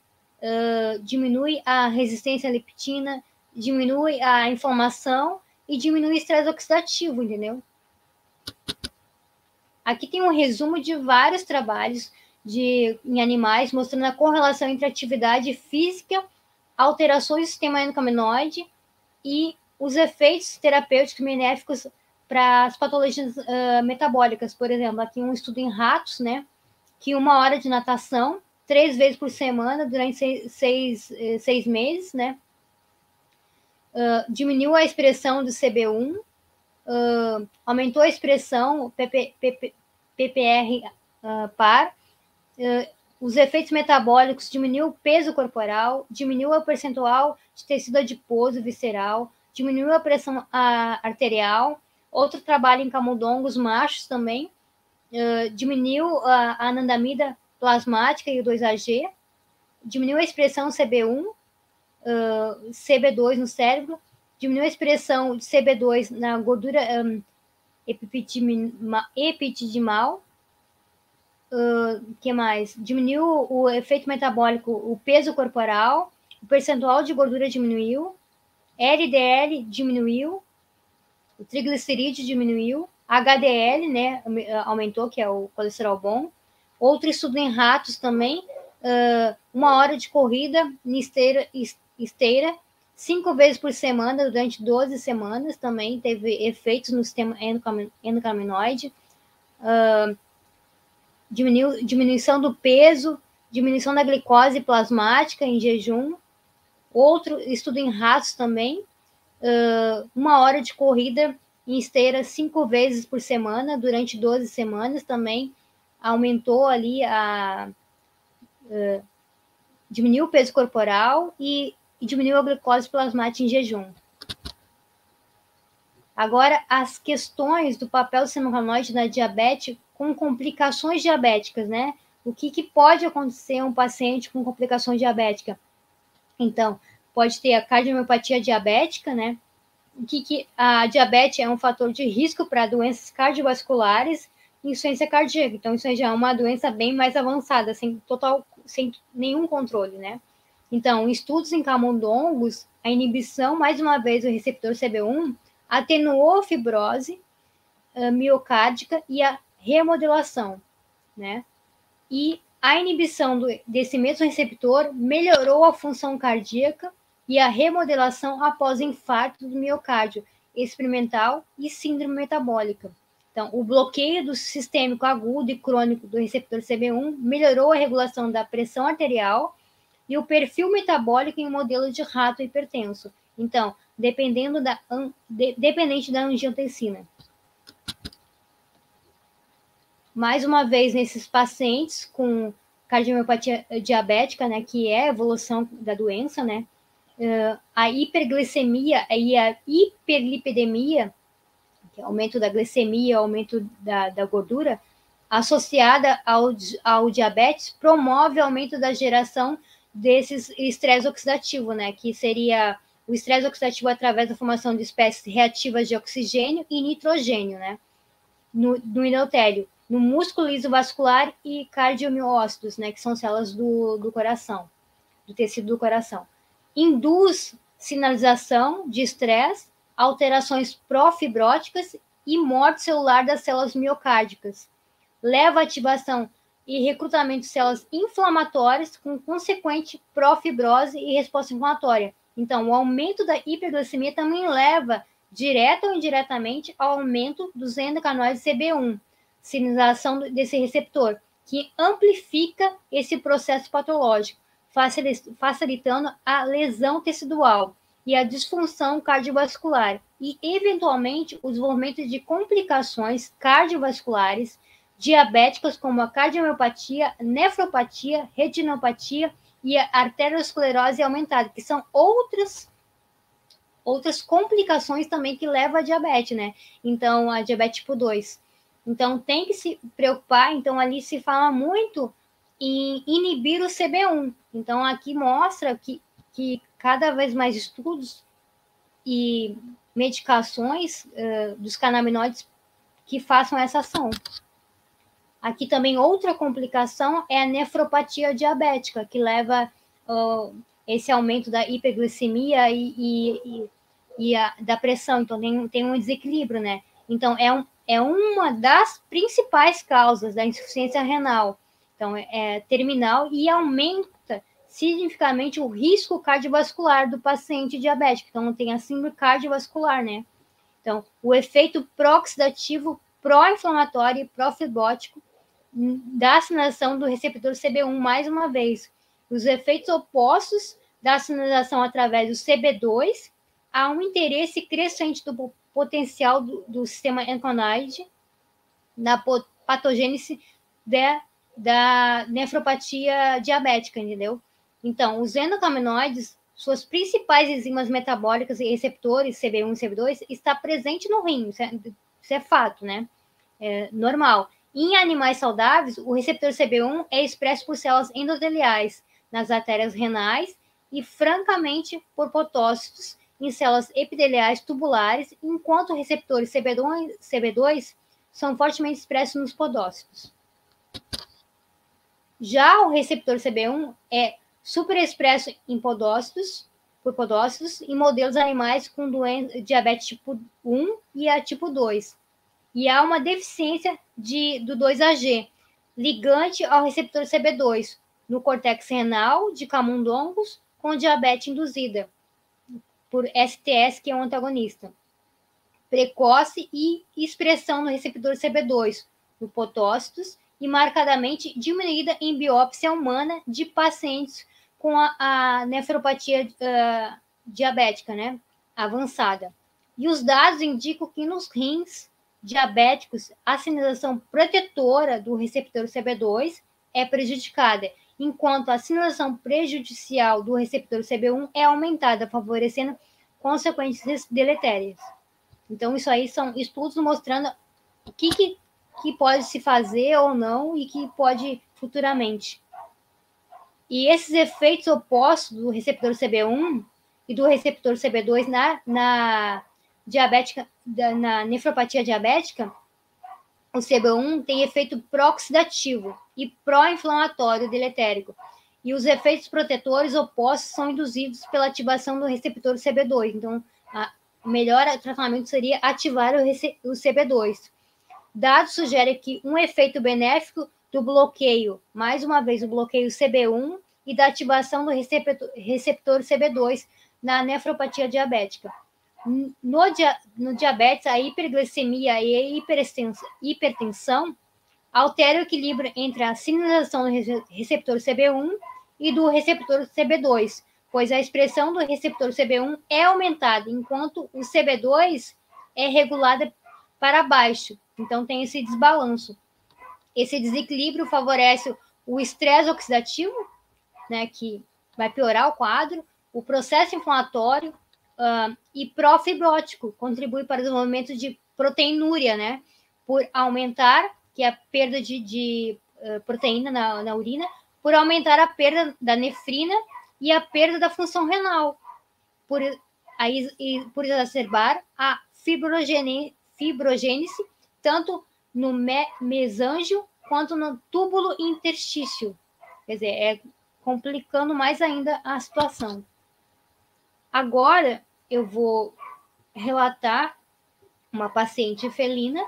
diminui a resistência à leptina, diminui a inflamação e diminui o estresse oxidativo, entendeu? Aqui tem um resumo de vários trabalhos em animais, mostrando a correlação entre atividade física, alterações do sistema endocannabinoide e os efeitos terapêuticos benéficos para as patologias metabólicas. Por exemplo, aqui um estudo em ratos, né, que 1 hora de natação, 3 vezes por semana, durante 6 meses, né, diminuiu a expressão do CB1, aumentou a expressão PPR-PAR, os efeitos metabólicos, diminuiu o peso corporal, diminuiu o percentual de tecido adiposo visceral, diminuiu a pressão arterial. Outro trabalho em camundongos machos também, diminuiu a anandamida plasmática e o 2-AG, diminuiu a expressão CB1, CB2 no cérebro, diminuiu a expressão de CB2 na gordura epididimal, que mais? Diminuiu o efeito metabólico, o peso corporal, o percentual de gordura diminuiu, LDL diminuiu, o triglicerídeo diminuiu, HDL, né, aumentou, que é o colesterol bom. Outro estudo em ratos também, 1 hora de corrida em esteira, 5 vezes por semana, durante 12 semanas, também teve efeitos no sistema endocannabinoide, diminuição do peso, diminuição da glicose plasmática em jejum. Outro estudo em ratos também, 1 hora de corrida em esteira 5 vezes por semana, durante 12 semanas também, aumentou ali diminuiu o peso corporal e diminuiu a glicose plasmática em jejum. Agora, as questões do papel do semaglutide na diabetes com complicações diabéticas, né? O que pode acontecer a um paciente com complicação diabética? Então, pode ter a cardiomiopatia diabética, né? A diabetes é um fator de risco para doenças cardiovasculares e insuficiência cardíaca. Então, isso já é uma doença bem mais avançada, sem nenhum controle, né? Então, estudos em camundongos, a inibição, mais uma vez, do receptor CB1 atenuou a fibrose miocárdica e a remodelação, né? E a inibição desse mesmo receptor melhorou a função cardíaca e a remodelação após infarto do miocárdio experimental e síndrome metabólica. Então, o bloqueio do sistêmico agudo e crônico do receptor CB1 melhorou a regulação da pressão arterial e o perfil metabólico em um modelo de rato hipertenso. Então, dependente da angiotensina. Mais uma vez, nesses pacientes com cardiomiopatia diabética, né, que é a evolução da doença, né, a hiperglicemia e a hiperlipidemia, que é aumento da glicemia, aumento da gordura, associada ao diabetes, promove aumento da geração desses estresse oxidativo, né, que seria o estresse oxidativo através da formação de espécies reativas de oxigênio e nitrogênio, né, no endotélio, no músculo liso vascular e cardiomiócitos, né, que são células do coração, do tecido do coração. Induz sinalização de estresse, alterações profibróticas e morte celular das células miocárdicas. Leva à ativação e recrutamento de células inflamatórias com consequente profibrose e resposta inflamatória. Então, o aumento da hiperglicemia também leva, direta ou indiretamente, ao aumento dos endocannabinoides CB1, sinalização desse receptor, que amplifica esse processo patológico, facilitando a lesão tecidual e a disfunção cardiovascular e, eventualmente, o desenvolvimento de complicações cardiovasculares diabéticas como a cardiomiopatia, nefropatia, retinopatia e a arteriosclerose aumentada, que são outras complicações também que levam a diabetes, né? Então, a diabetes tipo 2. Então, tem que se preocupar. Então, ali se fala muito em inibir o CB1. Então, aqui mostra que cada vez mais estudos e medicações dos canabinoides que façam essa ação. Aqui também outra complicação é a nefropatia diabética, que leva esse aumento da hiperglicemia e da pressão. Então, tem um desequilíbrio, né? Então, é uma das principais causas da insuficiência renal. Então, é terminal e aumenta significativamente o risco cardiovascular do paciente diabético. Então, tem a síndrome cardiovascular, né? Então, o efeito pró-oxidativo, pró-inflamatório e pró-fibrótico da sinalização do receptor CB1, mais uma vez. Os efeitos opostos da sinalização através do CB2, há um interesse crescente do potencial do sistema endocannabinoide na patogênese da nefropatia diabética, entendeu? Então, os endocannabinoides, suas principais enzimas metabólicas e receptores, CB1 e CB2, está presente no rim, isso é fato, né? É normal. Em animais saudáveis, o receptor CB1 é expresso por células endoteliais nas artérias renais e, francamente, por potócitos em células epiteliais tubulares, enquanto receptores CB2 são fortemente expressos nos podócitos. Já o receptor CB1 é superexpresso por podócitos, em modelos animais com diabetes tipo 1 e a tipo 2. E há uma deficiência do 2AG, ligante ao receptor CB2, no córtex renal de camundongos com diabetes induzida por STS, que é um antagonista. Precoce e expressão no receptor CB2, no potócitos, e marcadamente diminuída em biópsia humana de pacientes com a nefropatia diabética, né, avançada. E os dados indicam que nos rins diabéticos, a sinalização protetora do receptor CB2 é prejudicada, enquanto a sinalização prejudicial do receptor CB1 é aumentada, favorecendo consequências deletérias. Então, isso aí são estudos mostrando o que pode se fazer ou não e que pode futuramente. E esses efeitos opostos do receptor CB1 e do receptor CB2 na diabética, na nefropatia diabética, o CB1 tem efeito pró-oxidativo e pró-inflamatório deletérico. E os efeitos protetores opostos são induzidos pela ativação do receptor CB2. Então, o melhor tratamento seria ativar o CB2. Dados sugerem que um efeito benéfico do bloqueio, mais uma vez, o bloqueio CB1 e da ativação do receptor CB2 na nefropatia diabética. No diabetes, a hiperglicemia e a hipertensão altera o equilíbrio entre a sinalização do receptor CB1 e do receptor CB2, pois a expressão do receptor CB1 é aumentada, enquanto o CB2 é regulada para baixo. Então, tem esse desbalanço. Esse desequilíbrio favorece o estresse oxidativo, né, que vai piorar o quadro, o processo inflamatório e profibrótico, contribui para o desenvolvimento de proteinúria, né, por aumentar, que é a perda de proteína na urina, por aumentar a perda da nefrina e a perda da função renal, por exacerbar a fibrogênese, tanto no mesângio quanto no túbulo interstício. Quer dizer, complicando mais ainda a situação. Agora, eu vou relatar uma paciente felina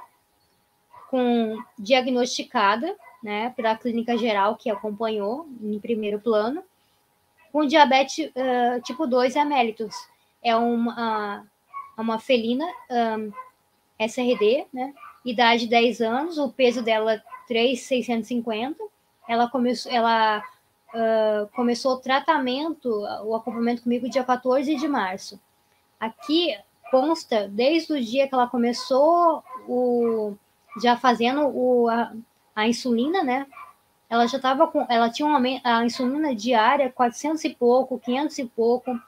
diagnosticada, né, pela clínica geral que acompanhou em primeiro plano, com diabetes tipo 2 mellitus. É uma felina SRD, né, idade 10 anos, o peso dela 3.650. Ela começou o tratamento, o acompanhamento comigo dia 14 de março. Aqui consta, desde o dia que ela começou já fazendo a insulina, né? Ela já estava ela tinha a insulina diária 400 e pouco, 500 e pouco,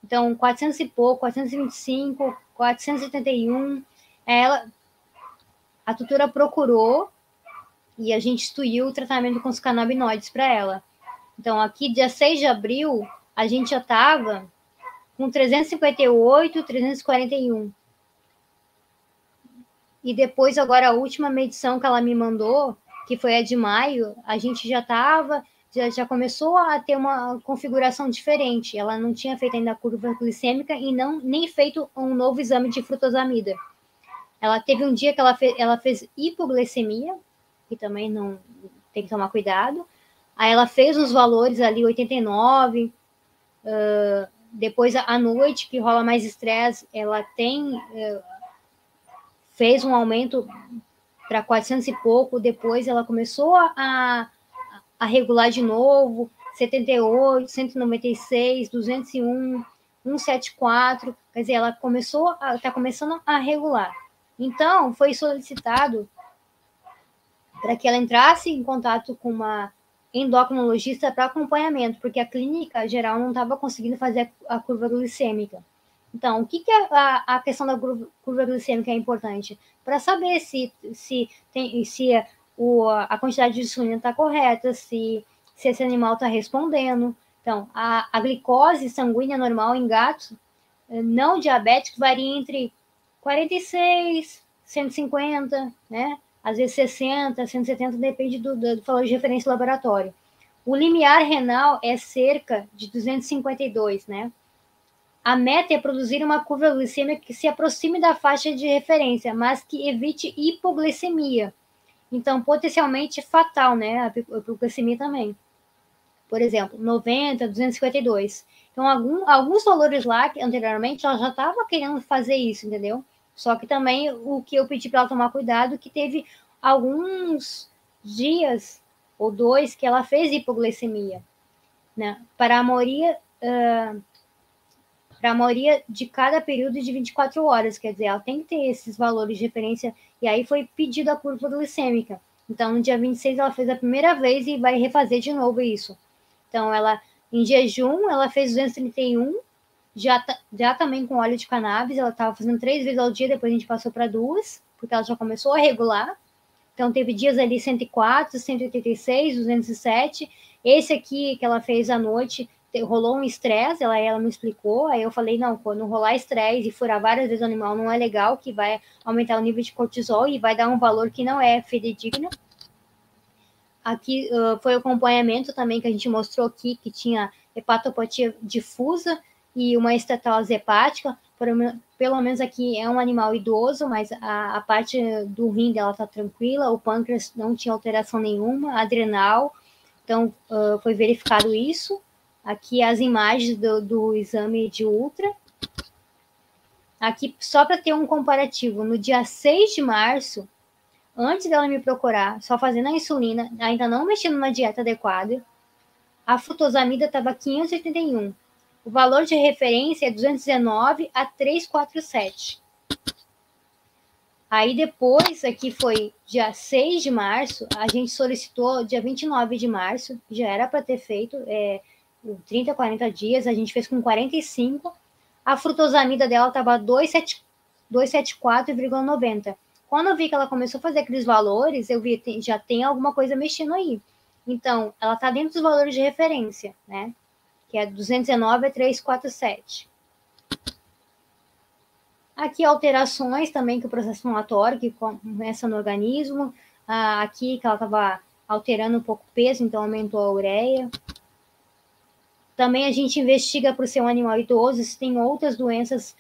então 400 e pouco, 425, 471. A tutora procurou e a gente instituiu o tratamento com os canabinoides para ela. Então, aqui, dia 6 de abril, a gente já estava com 358, 341. E depois, agora, a última medição que ela me mandou, que foi a de maio, a gente já já começou a ter uma configuração diferente. Ela não tinha feito ainda a curva glicêmica e nem feito um novo exame de frutosamida. Ela teve um dia que ela fez hipoglicemia, que também não tem que tomar cuidado. Aí ela fez os valores ali, 89. Depois, à noite, que rola mais estresse, ela fez um aumento para 400 e pouco. Depois, ela começou a regular de novo, 78, 196, 201, 174. Quer dizer, ela está começando a regular. Então, foi solicitado para que ela entrasse em contato com uma endocrinologista para acompanhamento, porque a clínica geral não estava conseguindo fazer a curva glicêmica. Então, o que a questão da curva glicêmica é importante? Para saber se a quantidade de insulina está correta, se esse animal está respondendo. Então, a glicose sanguínea normal em gatos não diabéticos varia entre 46, 150, né? Às vezes 60, 170, depende do valor de referência do laboratório. O limiar renal é cerca de 252, né? A meta é produzir uma curva glicêmica que se aproxime da faixa de referência, mas que evite hipoglicemia. Então, potencialmente fatal, né? A hipoglicemia também. Por exemplo, 90, 252. Então, alguns valores lá, que anteriormente, ela já estava querendo fazer isso, entendeu? Só que também o que eu pedi para ela tomar cuidado, que teve alguns dias ou 2 que ela fez hipoglicemia, né? Para a maioria para a maioria de cada período de 24 horas, quer dizer, ela tem que ter esses valores de referência, e aí foi pedido a curva glicêmica. Então, no dia 26, ela fez a primeira vez e vai refazer de novo isso. Então, ela, em jejum, ela fez 231, já também com óleo de cannabis, ela estava fazendo 3 vezes ao dia, depois a gente passou para 2, porque ela já começou a regular. Então, teve dias ali 104, 186, 207. Esse aqui que ela fez à noite, rolou um estresse, ela me explicou. Aí eu falei, não, quando rolar estresse e furar várias vezes o animal, não é legal, que vai aumentar o nível de cortisol e vai dar um valor que não é fidedigno. Aqui foi o acompanhamento também que a gente mostrou aqui, que tinha hepatopatia difusa e uma estetose hepática. Pelo menos aqui é um animal idoso, mas a parte do rim dela está tranquila, o pâncreas não tinha alteração nenhuma, adrenal, então foi verificado isso. Aqui as imagens do exame de ultra. Aqui, só para ter um comparativo, no dia 6 de março, antes dela me procurar, só fazendo a insulina, ainda não mexendo numa dieta adequada, a frutosamida estava 581. O valor de referência é 219 a 347. Aí depois, aqui foi dia 6 de março, a gente solicitou dia 29 de março, já era para ter feito 30, 40 dias, a gente fez com 45. A frutosamida dela estava 274,90. Quando eu vi que ela começou a fazer aqueles valores, eu vi já tem alguma coisa mexendo aí. Então, ela está dentro dos valores de referência, né? Que é 219 a 347. Aqui alterações também que o processo inflamatório que começa no organismo. Aqui que ela estava alterando um pouco o peso, então aumentou a ureia. Também a gente investiga por ser um animal idoso se tem outras doenças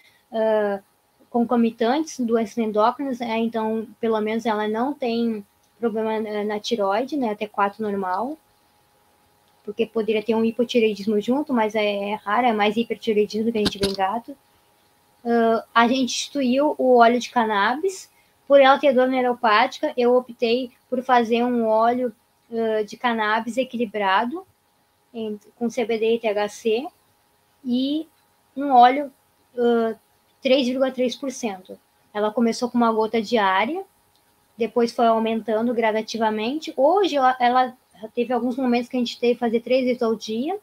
concomitantes, doenças endócrinas, então pelo menos ela não tem problema na tireoide, né, T4 normal, porque poderia ter um hipotireoidismo junto, mas é raro, é mais hipertireoidismo que a gente vê em gato. A gente instituiu o óleo de cannabis, por ela ter dor neuropática, eu optei por fazer um óleo de cannabis equilibrado, com CBD e THC, e um óleo 3,3%. Ela começou com uma gota diária, depois foi aumentando gradativamente. Hoje ela teve alguns momentos que a gente teve que fazer 3 vezes ao dia,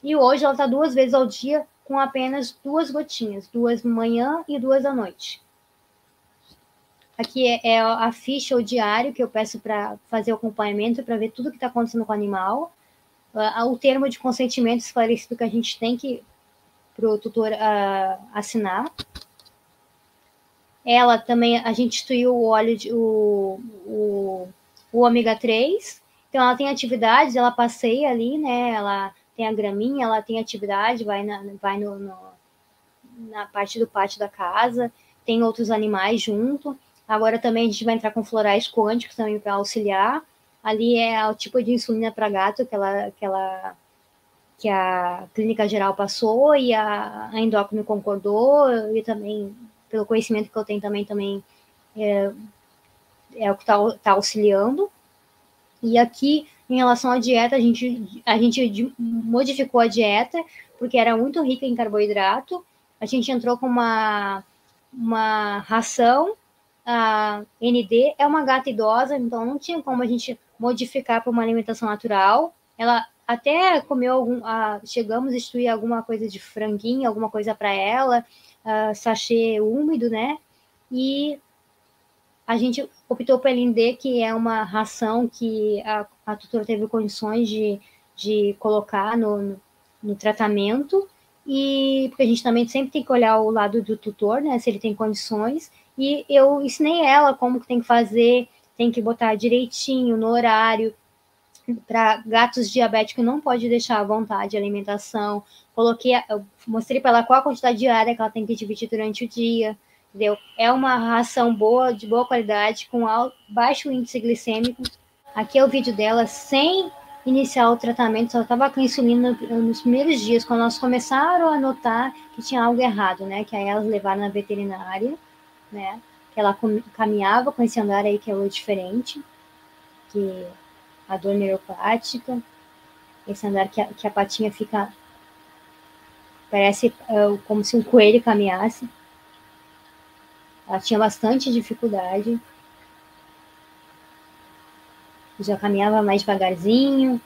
e hoje ela está 2 vezes ao dia com apenas 2 gotinhas, 2 de manhã e 2 à noite. Aqui é a ficha, o diário, que eu peço para fazer o acompanhamento, para ver tudo que está acontecendo com o animal. O termo de consentimento esclarecido que a gente tem que para o tutor assinar. Ela também, a gente instituiu o óleo, o ômega 3, então ela tem atividades, ela passeia ali, né, ela tem a graminha, ela tem atividade, vai na parte do pátio da casa, tem outros animais junto. Agora também a gente vai entrar com florais quânticos também para auxiliar. Ali é o tipo de insulina para gato que a clínica geral passou e a endócrino concordou, e também, pelo conhecimento que eu tenho também é o que está auxiliando. E aqui, em relação à dieta, a gente modificou a dieta, porque era muito rica em carboidrato. A gente entrou com uma ração, a ND é uma gata idosa, então não tinha como a gente modificar para uma alimentação natural. Ela até comeu chegamos a instituir alguma coisa de franguinho, alguma coisa para ela, sachê úmido, né? E a gente optou pela ND, que é uma ração que a tutora teve condições de colocar no tratamento, e porque a gente também sempre tem que olhar o lado do tutor, né, se ele tem condições, e eu ensinei ela como que tem que fazer, tem que botar direitinho no horário. Para gatos diabéticos não pode deixar à vontade a alimentação. Mostrei para ela qual a quantidade diária que ela tem que dividir durante o dia, entendeu? É uma ração boa, de boa qualidade, com baixo índice glicêmico. Aqui é o vídeo dela sem iniciar o tratamento, só estava com insulina nos primeiros dias, quando elas começaram a notar que tinha algo errado, né? Que aí elas levaram na veterinária, né? Que ela caminhava com esse andar aí que é o diferente, que a dor neuropática, esse andar que a patinha fica Parece como se um coelho caminhasse. Ela tinha bastante dificuldade. Já caminhava mais devagarzinho.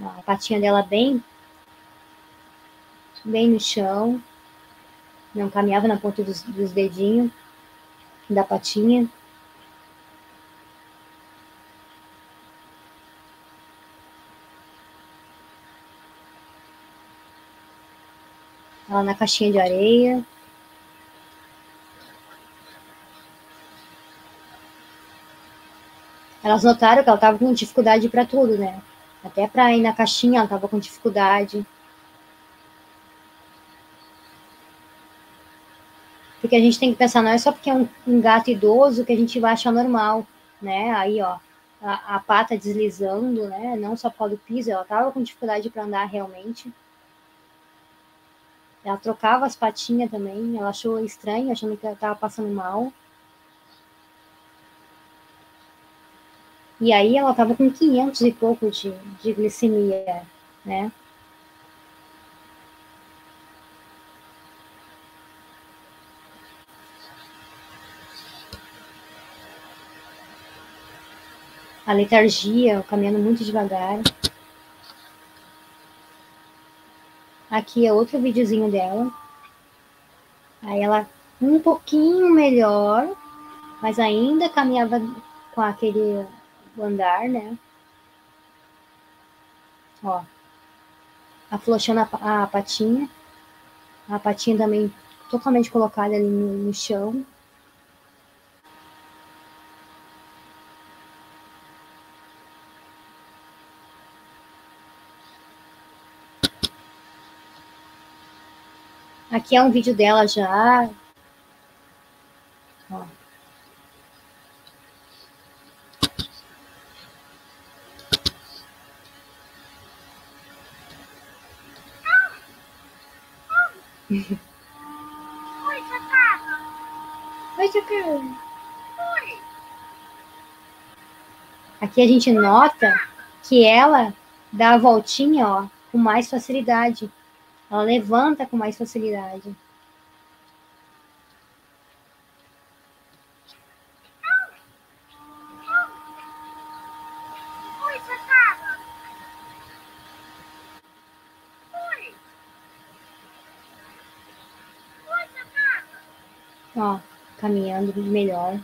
A patinha dela bem no chão. Não caminhava na ponta dos dedinhos da patinha. Ela na caixinha de areia. Elas notaram que ela estava com dificuldade para tudo, né? Até para ir na caixinha ela estava com dificuldade. Porque a gente tem que pensar, não é só porque é um gato idoso que a gente vai achar normal, né? Aí, ó, a pata deslizando, né? Não só por causa do piso, ela estava com dificuldade para andar realmente. Ela trocava as patinhas também, ela achou estranho, achando que ela estava passando mal. E aí ela estava com 500 e pouco de glicemia, né? A letargia, caminhando muito devagar. Aqui é outro videozinho dela. Aí ela um pouquinho melhor, mas ainda caminhava com aquele andar, né? Ó, afrouxando a patinha. A patinha também totalmente colocada ali no chão. Aqui é um vídeo dela já. Ó. Oi, Socorro. Oi, Socorro. Oi. Aqui a gente nota que ela dá a voltinha, ó, com mais facilidade. Ela levanta com mais facilidade. Oi, Socorro. Oi. Oi, Socorro. Ó, caminhando melhor.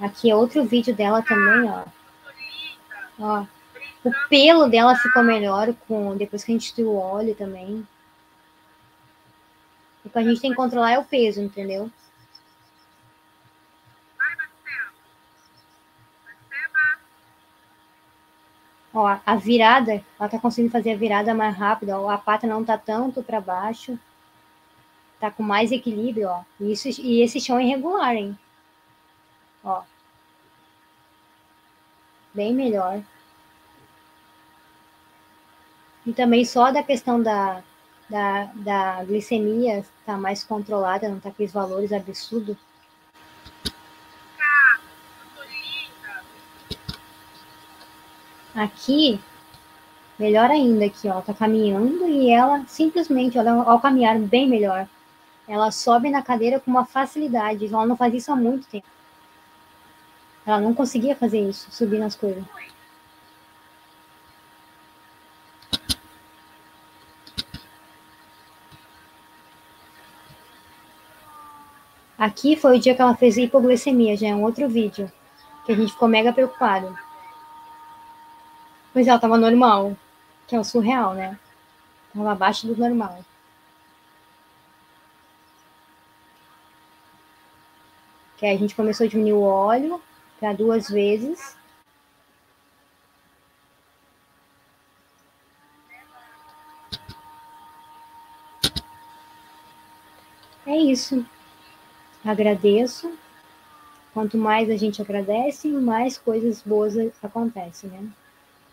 Aqui é outro vídeo dela também, ó. Ó, o pelo dela ficou melhor depois que a gente tirou o óleo também. O que a gente tem que controlar é o peso, entendeu? Ó, a virada, ela tá conseguindo fazer a virada mais rápida, ó, a pata não tá tanto para baixo. Tá com mais equilíbrio, ó. E esse chão é irregular, hein? Ó. Bem melhor. E também só da questão da glicemia tá mais controlada, não tá aqueles valores absurdos. Aqui, melhor ainda aqui, ó, tá caminhando e ela simplesmente, ó, ao caminhar bem melhor, ela sobe na cadeira com uma facilidade, ela não faz isso há muito tempo. Ela não conseguia fazer isso, subir nas coisas. Aqui foi o dia que ela fez hipoglicemia, já é um outro vídeo, que a gente ficou mega preocupado. Mas ela tava normal, que é o surreal, né? Tava abaixo do normal. Que aí a gente começou a diminuir o óleo para 2 vezes. É isso. Agradeço. Quanto mais a gente agradece, mais coisas boas acontecem, né?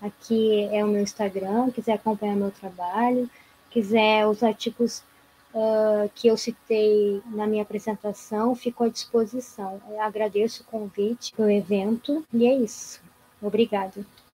Aqui é o meu Instagram, quiser acompanhar meu trabalho, quiser os artigos que eu citei na minha apresentação, fico à disposição. Eu agradeço o convite para o evento e é isso. Obrigada.